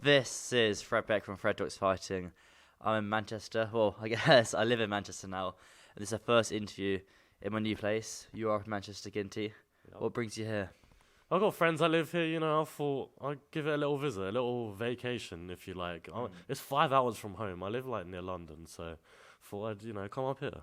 This is Fred Beck from Fred Talks Fighting. I'm in Manchester. Well, I guess I live in Manchester now. And this is our first interview in my new place. You are from Manchester, Ginty. Yep. What brings you here? I've got friends that live here, I thought I'd give it a little visit, a little vacation, if you like. It's 5 hours from home. I live, near London, so thought I'd, come up here.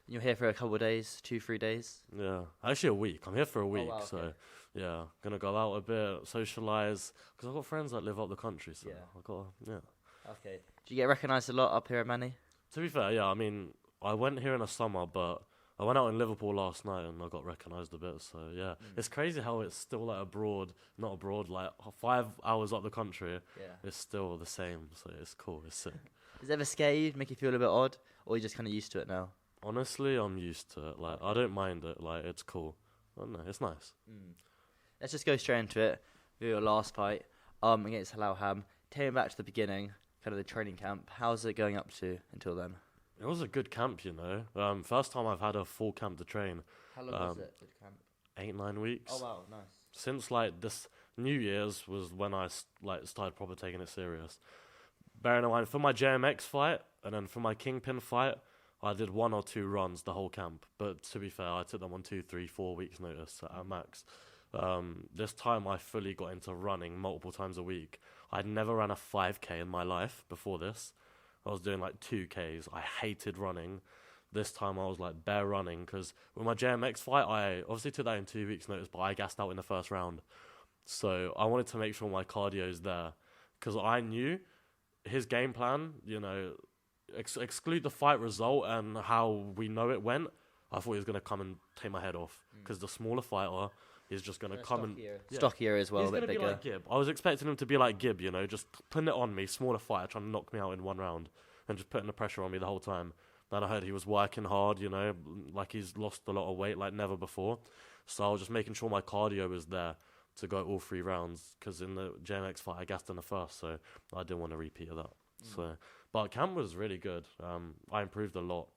You're here for a couple of days, 2-3 days? Yeah, actually a week. I'm here for a week, wow, okay. so, yeah. Gonna go out a bit, socialise, because I've got friends that live up the country, so I've got Okay. Do you get recognised a lot up here at Manny? To be fair, yeah, I went here in the summer, but I went out in Liverpool last night and I got recognised a bit, so yeah. It's crazy how it's still not abroad, 5 hours up the country, it's still the same, so it's cool, it's sick. Does it ever scare you, make you feel a bit odd, or are you just kind of used to it now? Honestly, I'm used to it, I don't mind it, it's cool. I don't know, it's nice. Let's just go straight into it with your last fight against Halal Ham. Take me back to the beginning, kind of the training camp. How's it going up to until then? It was a good camp, First time I've had a full camp to train. How long was it, the camp? 8-9 weeks. Oh, wow, nice. Since, this New Year's was when I, started proper taking it serious. Bearing in mind, for my JMX fight, and then for my Kingpin fight, I did 1 or 2 runs the whole camp. But to be fair, I took them on 2, 3, 4 weeks notice at max. This time I fully got into running multiple times a week. I'd never ran a 5K in my life before this. I was doing 2Ks. I hated running. This time I was bare running because with my JMX fight, I obviously took that in 2 weeks notice, but I gassed out in the first round. So I wanted to make sure my cardio's there because I knew his game plan, exclude the fight result and how we know it went. I thought he was going to come and take my head off because the smaller fighter is just going to come and... Stockier as well, he's a bit bigger. Be like Gibb. I was expecting him to be like Gibb, just putting it on me, smaller fighter, trying to knock me out in 1 round and just putting the pressure on me the whole time. Then I heard he was working hard, he's lost a lot of weight like never before. So I was just making sure my cardio was there to go all 3 rounds because in the JMX fight I gassed in the first, so I didn't want to repeat of that. But camp was really good. I improved a lot.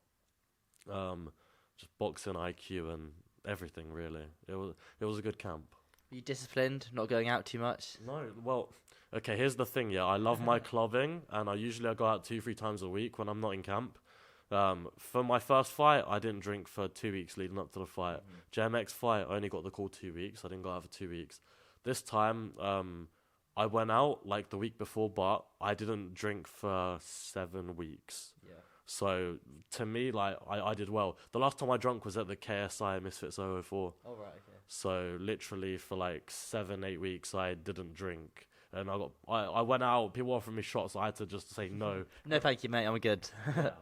Just boxing IQ and everything really. It was a good camp. Are you disciplined, not going out too much? No, well, okay, here's the thing, I love my clubbing, and I go out 2-3 times a week when I'm not in camp. For my first fight, I didn't drink for 2 weeks leading up to the fight. JMX fight, I only got the call 2 weeks. I didn't go out for 2 weeks. This time, I went out the week before, but I didn't drink for 7 weeks. Yeah. So, to me, I did well. The last time I drank was at the KSI Misfits 004. Oh, right, okay. So, literally, for 7-8 weeks, I didn't drink. And I went out, people offered me shots, I had to just say no. No, thank you, mate, I'm good. They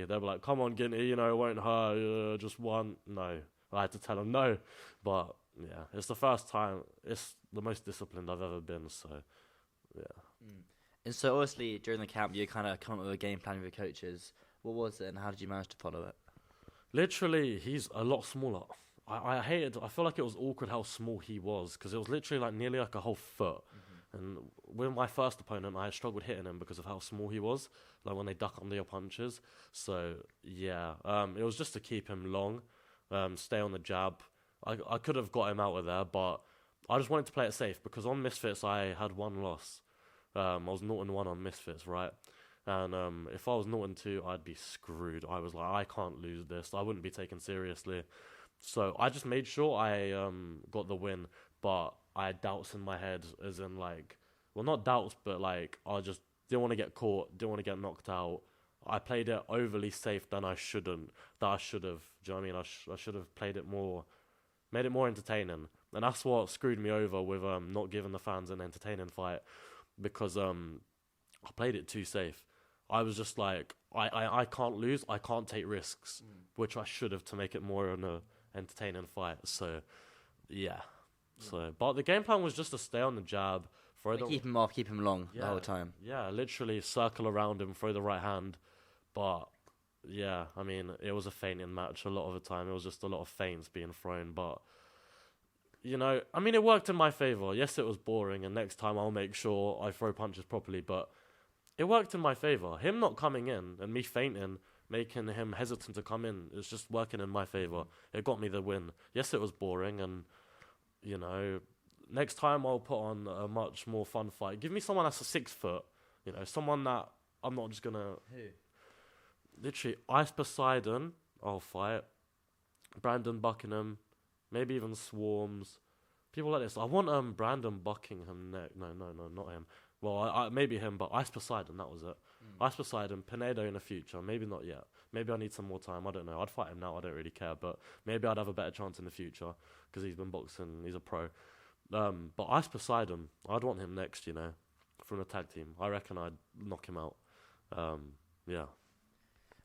were like, come on, Ginty, it won't hurt, just one. No. I had to tell them no. But, yeah, it's the first time, it's the most disciplined I've ever been, so, yeah. And so, obviously, during the camp, you kind of come up with a game plan with your coaches. What was it, and how did you manage to follow it? Literally, he's a lot smaller. I feel like it was awkward how small he was, because it was literally nearly a whole foot. And with my first opponent, I struggled hitting him because of how small he was, when they duck under your punches. So, yeah, it was just to keep him long, stay on the jab. I could have got him out of there, but I just wanted to play it safe, because on Misfits, I had 1 loss. I was 0-1 on Misfits, right? And if I was 0-2, I'd be screwed. I was I can't lose this. I wouldn't be taken seriously. So I just made sure I got the win, but I had doubts in my head, as in well, not doubts, but I just didn't want to get caught, didn't want to get knocked out. I played it overly safe than I shouldn't, that I should have. Do you know what I mean? I should have played it more, made it more entertaining. And that's what screwed me over with not giving the fans an entertaining fight, because I played it too safe. I was just I can't lose, I can't take risks, which I should have to make it more an entertaining fight. So, yeah. So, but the game plan was just to stay on the jab, keep him off, keep him long the whole time. Yeah, literally circle around him, throw the right hand. But, yeah, it was a feinting match a lot of the time. It was just a lot of feints being thrown. But, it worked in my favour. Yes, it was boring, and next time I'll make sure I throw punches properly. But it worked in my favour. Him not coming in and me feinting, making him hesitant to come in, it's just working in my favour. It got me the win. Yes, it was boring, and, next time I'll put on a much more fun fight. Give me someone that's a 6 foot, you know, someone that I'm not just gonna. Who? Literally, Ice Poseidon, I'll fight. Brandon Buckingham, maybe even Swarms. People like this. I want Brandon Buckingham next. No, not him. Well, I maybe him, but Ice Poseidon, that was it. Ice Poseidon, Pinedo in the future. Maybe not yet. Maybe I need some more time. I don't know. I'd fight him now. I don't really care. But maybe I'd have a better chance in the future because he's been boxing. He's a pro. But Ice Poseidon, I'd want him next, you know, from the tag team. I reckon I'd knock him out. Yeah.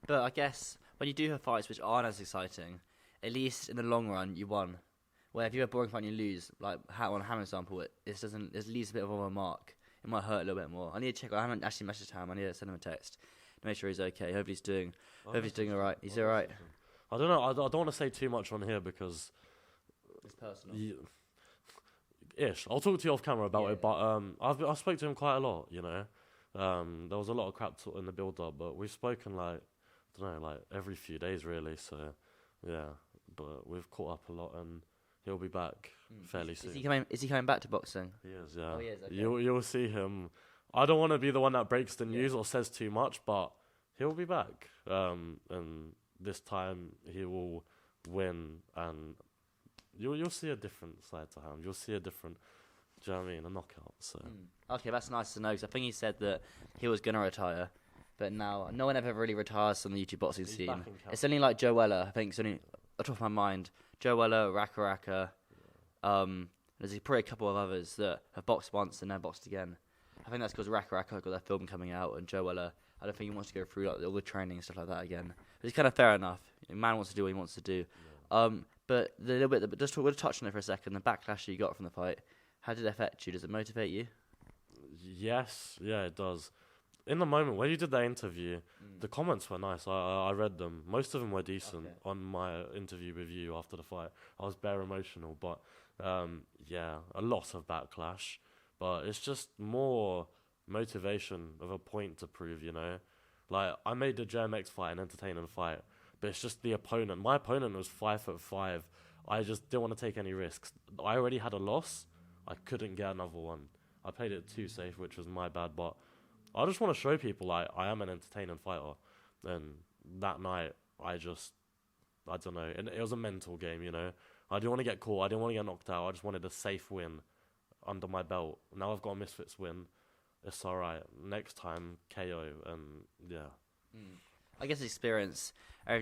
But I guess when you do have fights which aren't as exciting, at least in the long run, you won. Where if you have a boring fight and you lose, like on Ham example, it leaves a bit of a mark. It might hurt a little bit more. I need to check. I haven't actually messaged Ham. I need to send him a text to make sure he's okay. Hopefully he's doing all right. He's all right. I don't know. I don't want to say too much on here because it's personal. Ish. I'll talk to you off camera about it. But I spoke to him quite a lot. You know, there was a lot of crap in the build up, but we've spoken like I don't know, like every few days really. So yeah, but we've caught up a lot and. He'll be back fairly soon. Is he coming back to boxing? He is, yeah. Oh, he is, okay. You'll see him. I don't want to be the one that breaks the news or says too much, but he'll be back. And this time he will win, and you'll see a different side to him. You'll see a different, do you know what I mean, a knockout. So. Okay, that's nice to know, because I think he said that he was going to retire, but now no one ever really retires from the YouTube boxing scene. It's only like Joe Weller, I think, it's only, off the top of my mind, Joe Weller, Raka. There's probably a couple of others that have boxed once and then boxed again. I think that's because Raka got their film coming out, and Joe Weller, I don't think he wants to go through like all the training and stuff like that again. But it's kind of fair enough. A man wants to do what he wants to do. Yeah. But the little bit, we'll touch on it for a second. The backlash you got from the fight, how did it affect you? Does it motivate you? Yes, yeah, it does. In the moment when you did that interview, the comments were nice. I read them. Most of them were decent on my interview with you after the fight. I was bare emotional, but yeah, a lot of backlash. But it's just more motivation of a point to prove, you know. Like, I made the JMX fight an entertaining fight, but it's just the opponent. My opponent was 5'5". I just didn't want to take any risks. I already had a loss. I couldn't get another one. I played it too safe, which was my bad, but I just want to show people like I am an entertaining fighter. And that night, I don't know. And it was a mental game, you know. I didn't want to get caught. I didn't want to get knocked out. I just wanted a safe win under my belt. Now I've got a Misfits win. It's all right. Next time, KO. And yeah. I guess everything's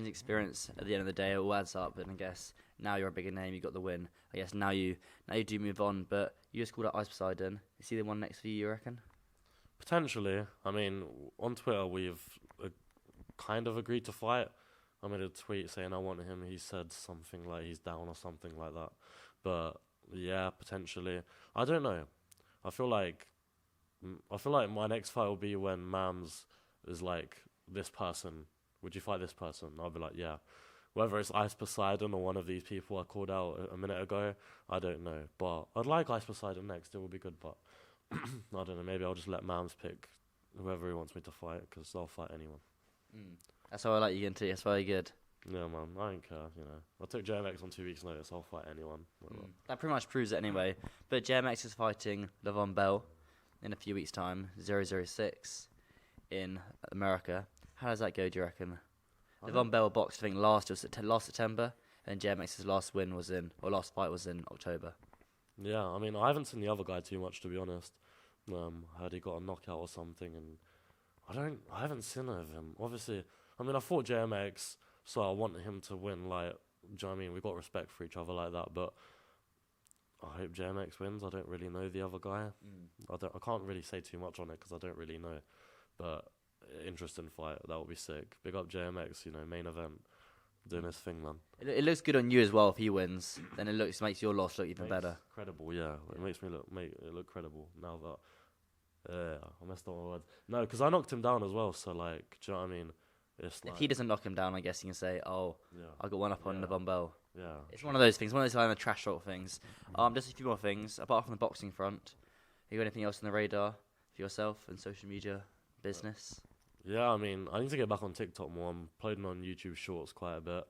experience at the end of the day, it all adds up. And I guess now you're a bigger name. You got the win. I guess now you do move on. But you just called out Ice Poseidon. Is he the one next for you reckon? Potentially. I mean, on Twitter, we've kind of agreed to fight. I made a tweet saying I want him. He said something like he's down or something like that. But yeah, potentially. I don't know. I feel like my next fight will be when Mams is like, this person, would you fight this person? I'll be like, yeah. Whether it's Ice Poseidon or one of these people I called out a minute ago, I don't know. But I'd like Ice Poseidon next. It would be good, but I don't know. Maybe I'll just let Mams pick whoever he wants me to fight, because I'll fight anyone. That's how I like you, Ginty. That's very good. Yeah, man. I don't care, you know. I took JMX on 2 weeks' notice. I'll fight anyone. That pretty much proves it anyway. But JMX is fighting Levon Bell in a few weeks' time, 006 in America. How does that go, do you reckon? Levon Bell boxed, I think, last September, and JMX's last fight was in October. Yeah, I mean, I haven't seen the other guy too much, to be honest. Heard he got a knockout or something, and I haven't seen of him. Obviously, I mean, I fought JMX, so I want him to win. Like, do you know what I mean? We got respect for each other like that, but I hope JMX wins. I don't really know the other guy. I can't really say too much on it because I don't really know. But interesting fight. That would be sick. Big up JMX. You know, main event, doing his thing, man. It looks good on you as well if he wins. Then it makes your loss look even better. Credible, yeah. It makes me make it look credible now that. I messed up my words. No, because I knocked him down as well. So like, do you know what I mean? It's if he doesn't knock him down, I guess you can say, "Oh, yeah, I got one up on Levon Bell." Yeah, it's one of those things. One of those kind of trash talk things. Just a few more things apart from the boxing front. You got anything else on the radar for yourself and social media business? Yeah, I mean, I need to get back on TikTok more. I'm uploading on YouTube Shorts quite a bit.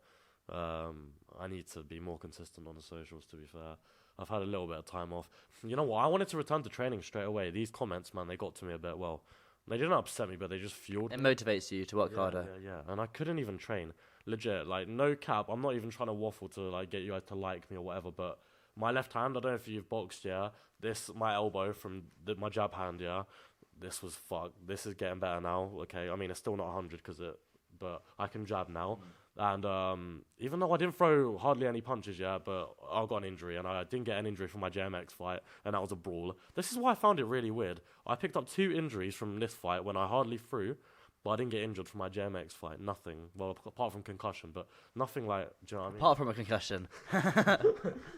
I need to be more consistent on the socials, to be fair. I've had a little bit of time off. You know what? I wanted to return to training straight away. These comments, man, they got to me a bit. Well, they didn't upset me, but they just fueled me. It motivates you to work harder. Yeah. And I couldn't even train. Legit, like, no cap. I'm not even trying to waffle to, like, get you guys to like me or whatever, but my left hand, I don't know if you've boxed, yeah? My elbow from my jab hand, yeah? This was fucked. This is getting better now, okay? I mean, it's still not 100 but I can jab now. And even though I didn't throw hardly any punches, yeah, but I got an injury, and I didn't get an injury from my JMX fight, and that was a brawl. This is why I found it really weird. I picked up 2 injuries from this fight when I hardly threw, but I didn't get injured from my JMX fight. Nothing. Well, apart from concussion, but nothing like, do you know what I mean? Apart from a concussion.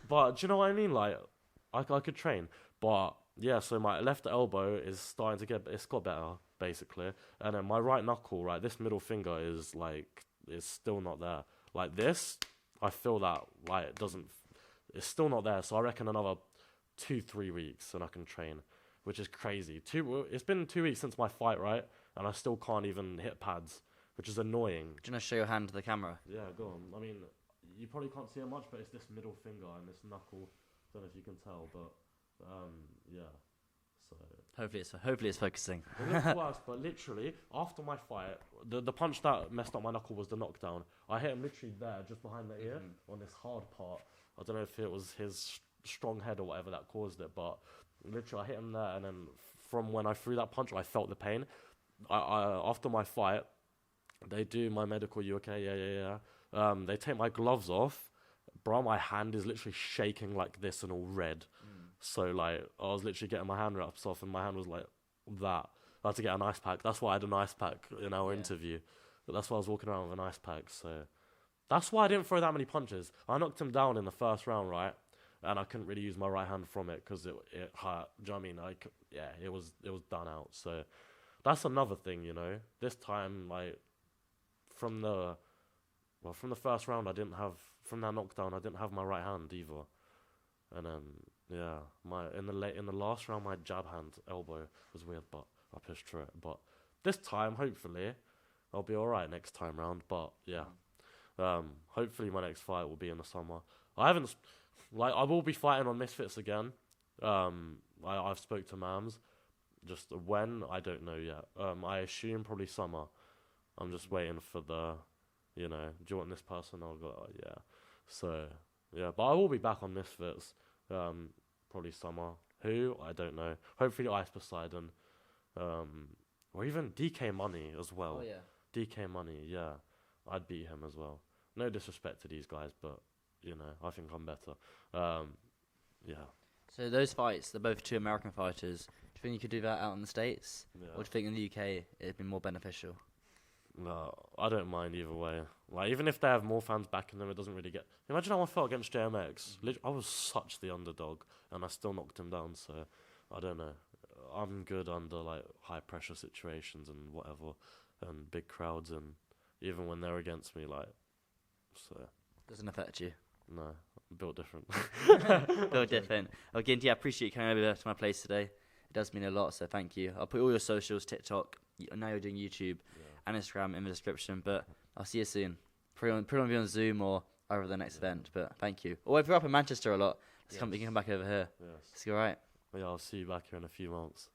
But do you know what I mean? Like, I could train. But, yeah, so my left elbow is starting to it's got better, basically. And then my right knuckle, right, this middle finger is, like, it's still not there. Like, this, I feel that, like, it's still not there. So I reckon another 2-3 weeks and I can train, which is crazy. It's been 2 weeks since my fight, right? And I still can't even hit pads, which is annoying. Do you want to show your hand to the camera? Yeah, go on. I mean, you probably can't see it much, but it's this middle finger and this knuckle. Don't know if you can tell, but yeah. So Hopefully it's focusing. it looks worse, but literally after my fight, the punch that messed up my knuckle was the knockdown. I hit him literally there, just behind the ear, on this hard part. I don't know if it was his strong head or whatever that caused it, but literally I hit him there, and then from when I threw that punch, I felt the pain. I after my fight, they do my medical. You okay? Yeah. They take my gloves off, bro. My hand is literally shaking like this and all red. So like I was literally getting my hand wraps off, and my hand was like that. I had to get an ice pack. That's why I had an ice pack in our interview. But that's why I was walking around with an ice pack. So that's why I didn't throw that many punches. I knocked him down in the first round, right? And I couldn't really use my right hand from it because it hurt. Do you know what I mean? It was done out. So that's another thing, you know. This time, like from the first round, from that knockdown, I didn't have my right hand either. And then in the last round, my jab hand elbow was weird, but I pushed through it. But this time, hopefully, I'll be all right next time round. But yeah, hopefully my next fight will be in the summer. I will be fighting on Misfits again. I've spoke to Mams. Just when, I don't know yet. I assume probably summer. I'm just waiting for do you want this person? I'll go, oh, yeah. So, yeah, but I will be back on Misfits. Probably summer. Who? I don't know. Hopefully Ice Poseidon. Or even DK Money as well. Oh, yeah. DK Money, yeah. I'd beat him as well. No disrespect to these guys, but, I think I'm better. Yeah. So those fights, they're both 2 American fighters. Do you think you could do that out in the States? Yeah. Or do you think in the UK it'd be more beneficial? No, I don't mind either way. Like, even if they have more fans backing them, it doesn't really get... Imagine how I felt against JMX. I was such the underdog, and I still knocked him down, so I don't know. I'm good under, like, high-pressure situations and whatever, and big crowds, and even when they're against me, like, so... Doesn't affect you? No, I'm built different. Built different. Oh, Ginty, I appreciate you coming over to my place today. It does mean a lot, so thank you. I'll put all your socials, TikTok, now you're doing YouTube, and Instagram in the description, but I'll see you soon. Probably on Zoom or over the next event, but thank you. Or if you're up in Manchester a lot, you can come back over here. Yes. It's all right. Yeah, I'll see you back here in a few months.